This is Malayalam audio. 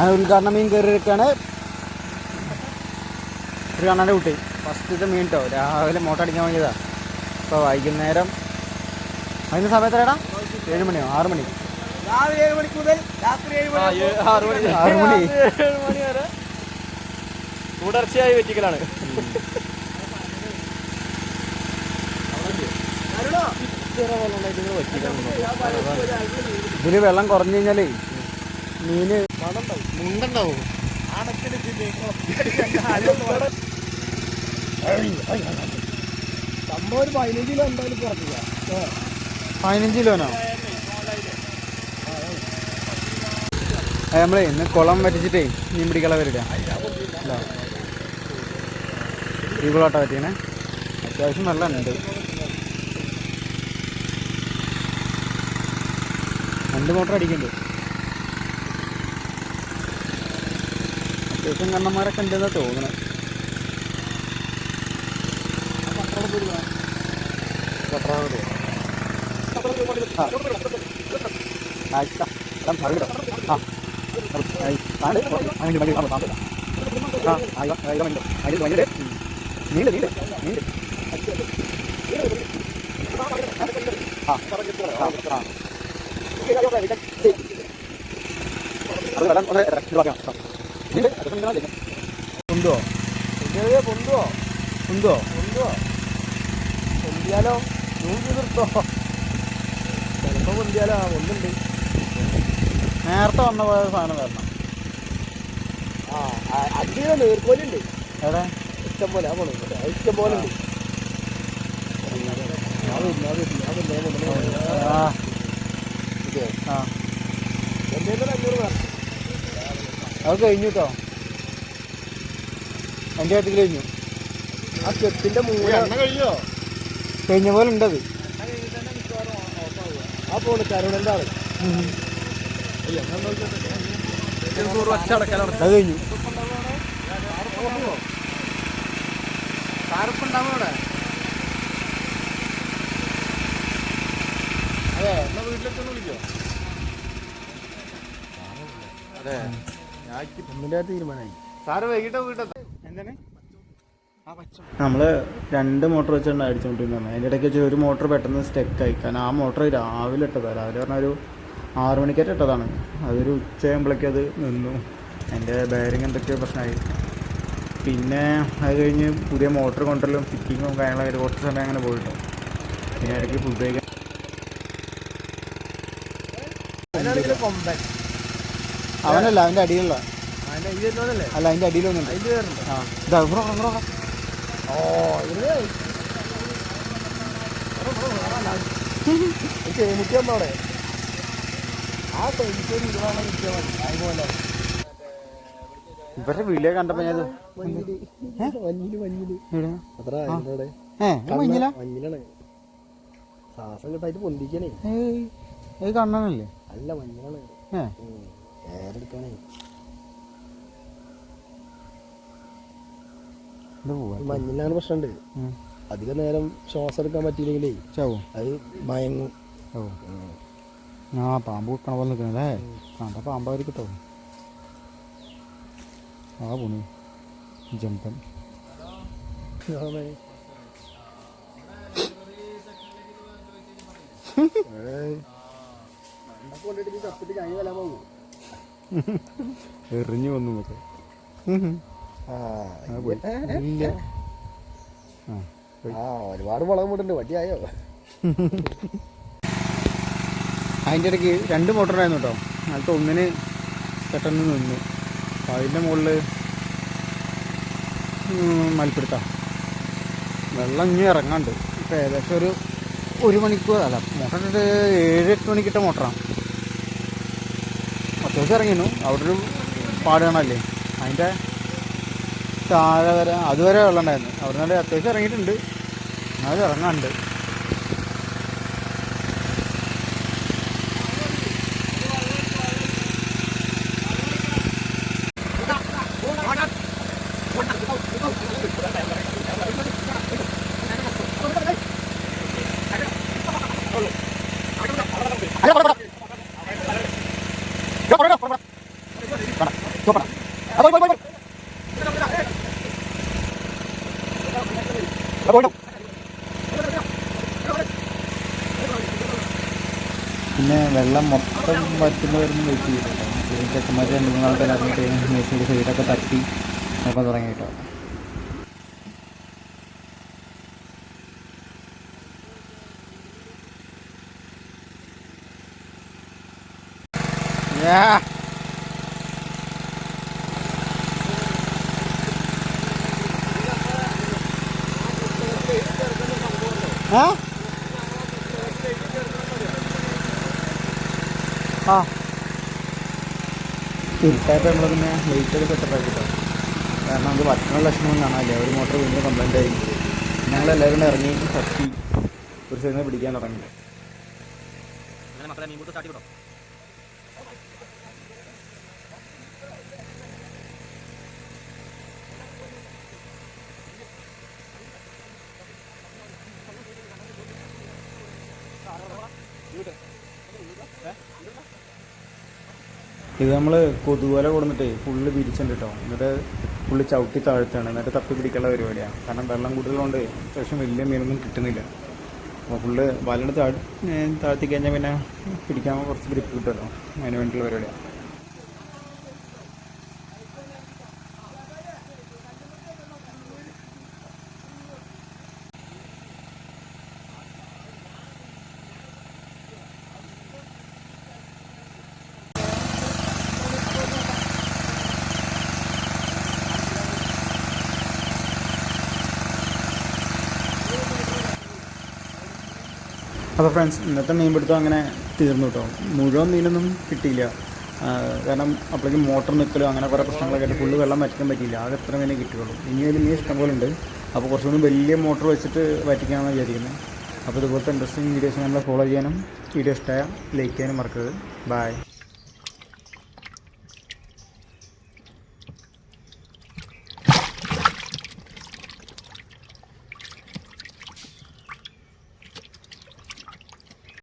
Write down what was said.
അങ്ങനെ ഉദ്ഘാടന മീൻ കയറിയിരിക്കുകയാണ് ഒരു കണ്ണൻ്റെ കുട്ടി. ഫസ്റ്റത്തെ മീൻ കേട്ടോ. രാവിലെ മോട്ട അടിക്കാൻ വേണ്ടിയതാണ്. ഇപ്പോൾ വൈകുന്നേരം അതിൻ്റെ സമയത്തേടാ 7 മണിയോ 6 മണി, രാവിലെ 7 മണിക്ക് മുതൽ രാത്രി 7 മണി 6 മണി വരെ തുടർച്ചയായി വെറ്റിക്കലാണ്. ഇതിൽ വെള്ളം കുറഞ്ഞു കഴിഞ്ഞാലേ മീന് മുണ്ടുണ്ടാവും. സംഭവം ഒരു 15 കിലോ എന്തായാലും പുറത്തില്ല. 15 കിലോനോ? നമ്മളെ ഇന്ന് കുളം വറ്റിച്ചിട്ടേ മീൻ പിടിക്കള വരില്ല. ഈ കുളോട്ടാ പറ്റിയേ. അത്യാവശ്യം വെള്ളം ഉണ്ട്. 2 മോട്ടർ അടിക്കുന്നുണ്ട്. അത്യാവശ്യം കണ്ണന്മാരൊക്കെ ഉണ്ടെന്നാണ് തോന്നുന്നത്. ഉണ്ടോ പൊന്തിയാലോ? നിർത്തോ ചിലപ്പോ പൊന്തിയാലോ. ഒന്നുണ്ട് നേരത്തെ വന്ന പോയ സാധനം വരണം. അധികം നീർക്കോലുണ്ട്. എവിടെ? ഇഷ്ടം പോലെ ഇഷ്ടം പോലെ ഉണ്ട്. അത് കഴിഞ്ഞു കേട്ടോ. എൻ്റെ കാര്യത്തിൽ കഴിഞ്ഞു. ആ ചെപ്പിന്റെ കഴിഞ്ഞ പോലെ ഉണ്ടത്. ആ പോണ് കരുണന്റെ ആള് അത് കഴിഞ്ഞു. അതെ എന്നാ വീട്ടിലേക്ക് വിളിക്കോ? അതെ ഞാൻ തീരുമാനമായി. സാറ് വൈകിട്ട് വീട്ടെത്താം. എന്താണ് നമ്മൾ 2 മോട്ടർ വെച്ചാണ് അടിച്ചുകൊണ്ടിരുന്നത്. അതിൻ്റെ ഇടയ്ക്ക് വെച്ച് ഒരു മോട്ടർ പെട്ടെന്ന് സ്റ്റെക്കായി. കാരണം ആ മോട്ടർ രാവിലെ ഇട്ടതാണ്. രാവിലെ പറഞ്ഞാൽ ഒരു 6 മണിക്കായിട്ട് ഇട്ടതാണ്. അതൊരു ഉച്ചയാകുമ്പോഴേക്കും അത് നിന്നു. അതിൻ്റെ ബെയറിങ് എന്തൊക്കെയോ പ്രശ്നമായി. പിന്നെ അത് കഴിഞ്ഞ് പുതിയ മോട്ടർ കൊണ്ടല്ലോ ഫിറ്റിങ്ങും കാര്യങ്ങളൊക്കെ കുറച്ച് സമയം അങ്ങനെ പോയിട്ടോ. പിന്നെ ഇടയ്ക്ക് ഫുഡ് കഴിക്കാൻ അവനല്ല, അതിൻ്റെ അടിയിലുള്ള അല്ല, അതിൻ്റെ അടിയിലൊന്നുണ്ട്. ആ ഇതാ അവിടെ ഇവരുടെ വീഡിയോ കണ്ടപ്പോ ഞാൻ ശ്വാസം കിട്ടായിട്ട് പൊന്തിക്കണേ. കണ്ണനല്ലേ? അല്ല മഞ്ഞളാണ്. ഏറെടുക്കാനേ മഞ്ഞിലാണ് പ്രശ്നമുണ്ട്. അധികം നേരം ശ്വാസം എടുക്കാൻ പറ്റിയില്ലെങ്കിലേ അത് ഭയങ്ങും. ആ പാമ്പ് വെക്കണ പോലെ നിൽക്കണല്ലേ? കണ്ട പാമ്പാവര് കിട്ടോ. ആ പോണി ജമ്പൻ. എറിഞ്ഞു വന്നു നോക്കെ. ഒരുപാട് മുളക് മുട്ടുണ്ട്. വട്ടിയായോ? അതിൻ്റെ ഇടയ്ക്ക് 2 മോട്ടർ ഉണ്ടായിരുന്നു കേട്ടോ. അതിലത്തെ ഒന്നിന് പെട്ടെന്ന് നിന്നു. അപ്പോൾ അതിൻ്റെ മുകളിൽ മൽപ്പിടുത്താം വെള്ളം ഇനി ഇറങ്ങാണ്ട്. ഇപ്പോൾ ഏകദേശം ഒരു മണിക്കൂർ അല്ല, മോട്ടർ ഇട്ടിട്ട് 7-8 മണിക്കിട്ട മോട്ടറാണ്. അത്യാവശ്യം ഇറങ്ങിയിരുന്നു. അവിടെ ഒരു പാട് കാണല്ലേ, അതിൻ്റെ താഴെ വരെ അതുവരെ വെള്ളം ഉണ്ടായിരുന്നു. അവിടെ നിന്ന് അത്യാവശ്യം ഇറങ്ങിയിട്ടുണ്ട്. എന്നാലും ഇറങ്ങാണ്ട്. പിന്നെ വെള്ളം മൊത്തം വറ്റുന്നവരൊന്നും വെയിറ്റ് ചെയ്തു കേട്ടോ. ചെക്കന്മാർ 2-3 ആൾക്കാർ ഇറങ്ങിയിട്ട് മേശയുടെ സൈഡൊക്കെ തട്ടി നോക്കാൻ തുടങ്ങി കേട്ടോ. ഇരുട്ടായപ്പോൾ നമ്മൾ പിന്നെ ലൈറ്റൊക്കെ സെറ്റപ്പ് ആക്കിട്ടോ. കാരണം നമുക്ക് ഭക്ഷണ ലക്ഷണമൊന്നും കാണാനില്ല. ഒരു മോട്ടർ വീണ്ടും കംപ്ലൈൻ്റ് ആയി. ഞങ്ങളെല്ലാവരും കൂടെ ഇറങ്ങി തട്ടി ഒരു സൈഡിൽ നിന്ന് പിടിക്കാൻ തുടങ്ങി. ഇത് നമ്മൾ കൊതുകുവല കൊടുത്തിട്ടേ ഫുള്ള് വിരിച്ചിട്ടുണ്ട് കേട്ടോ. എന്നിട്ട് ഫുള്ള് ചവിട്ടി താഴ്ത്താണ്. എന്നിട്ട് തപ്പി പിടിക്കാനുള്ള പരിപാടിയാണ്. കാരണം വെള്ളം കൂടുതലുകൊണ്ട് അത്യാവശ്യം വലിയ മീനൊന്നും കിട്ടുന്നില്ല. അപ്പോൾ ഫുള്ള് വലയുടെ താഴ്ത്തി കഴിഞ്ഞാൽ പിന്നെ പിടിക്കാൻ കുറച്ച് ഗ്രിപ്പ് കിട്ടുമല്ലോ. അതിന് വേണ്ടിയുള്ള പരിപാടിയാണ്. അപ്പോൾ ഫ്രണ്ട്സ്, ഇന്നത്തെ മീൻ പിടുത്തം അങ്ങനെ തീർന്നു കേട്ടോ. മുഴുവൻ മീനൊന്നും കിട്ടിയില്ല. കാരണം അപ്പോഴേക്കും മോട്ടർ നിൽക്കലോ അങ്ങനെ കുറേ പ്രശ്നങ്ങളൊക്കെ ആയിട്ട് ഫുള്ള് വെള്ളം വറ്റിക്കാൻ പറ്റിയില്ല. ആകെ എത്ര മീനേ കിട്ടുകയുള്ളൂ. ഇനി അതിൽ മീൻ ഇഷ്ടം പോലെ ഉണ്ട്. അപ്പോൾ കുറച്ചുകൂടി വലിയ മോട്ടർ വെച്ചിട്ട് വറ്റിക്കാമെന്ന് വിചാരിക്കുന്നത്. അപ്പോൾ ഇതുപോലത്തെ ഇൻട്രസ്റ്റിംഗ് വീഡിയോസ് നമ്മളെ ഫോളോ ചെയ്യാനും വീഡിയോ ഇഷ്ടമായ ലൈക്ക് ചെയ്യാനും മറക്കരുത്. ബൈ.